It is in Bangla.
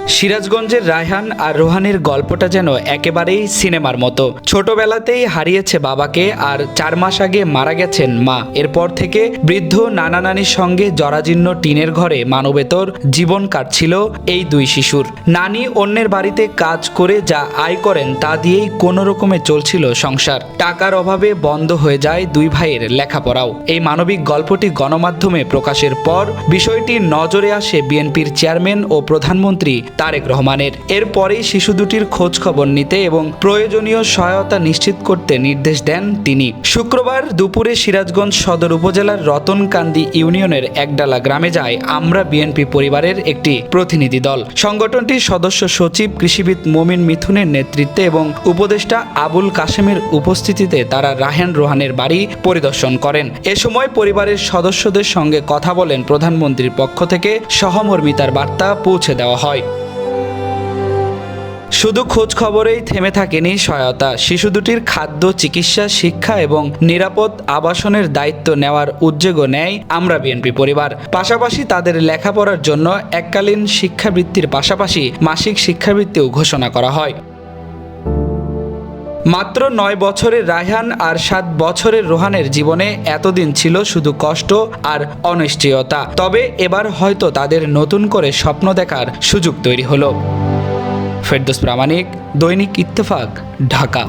সিরাজগঞ্জের রায়হান আর রোহানের গল্পটা যেন একেবারেই সিনেমার মতো। ছোটবেলাতেই হারিয়েছে বাবাকে আর 4 মাস আগে মারা গেছেন মা। এরপর থেকে বৃদ্ধ নানা নানির সঙ্গে জরাজীর্ণ টিনের ঘরে মানবেতর জীবন কাটছিল এই দুই শিশুর। নানি অন্যের বাড়িতে কাজ করে যা আয় করেন তা দিয়েই কোনো রকমে চলছিল সংসার। টাকার অভাবে বন্ধ হয়ে যায় দুই ভাইয়ের লেখাপড়াও। এই মানবিক গল্পটি গণমাধ্যমে প্রকাশের পর বিষয়টি নজরে আসে বিএনপির চেয়ারম্যান ও প্রধানমন্ত্রী তারেক রহমানের। এরপরেই শিশু দুটির খোঁজ খবর নিতে এবং প্রয়োজনীয় সহায়তা নিশ্চিত করতে নির্দেশ দেন তিনি। শুক্রবার দুপুরে সিরাজগঞ্জ সদর উপজেলার রতনকান্দি ইউনিয়নের একডালা গ্রামে যায় আমরা বিএনপি পরিবারের একটি প্রতিনিধি দল। সংগঠনটির সদস্য সচিব কৃষিবিদ মোমিন মিথুনের নেতৃত্বে এবং উপদেষ্টা আবুল কাশেমের উপস্থিতিতে তারা রায়হান রোহানের বাড়ি পরিদর্শন করেন। এ সময় পরিবারের সদস্যদের সঙ্গে কথা বলেন প্রধানমন্ত্রীর পক্ষ থেকে সহমর্মিতার বার্তা পৌঁছে দেওয়া হয়। শুধু খোঁজ খবরেই থেমে থাকেনি সহায়তা। শিশু দুটির খাদ্য, চিকিৎসা, শিক্ষা এবং নিরাপদ আবাসনের দায়িত্ব নেওয়ার উদ্যোগও নেয় আমরা বিএনপি পরিবার। পাশাপাশি তাদের লেখাপড়ার জন্য এককালীন শিক্ষাবৃত্তির পাশাপাশি মাসিক শিক্ষাবৃত্তিও ঘোষণা করা হয়। মাত্র 9 বছরের রায়হান আর 7 বছরের রোহানের জীবনে এতদিন ছিল শুধু কষ্ট আর অনিশ্চয়তা। তবে এবার হয়তো তাদের নতুন করে স্বপ্ন দেখার সুযোগ তৈরি হলো। ফেরদৌস প্রামাণিক, দৈনিক ইত্তেফাক, ঢাকা।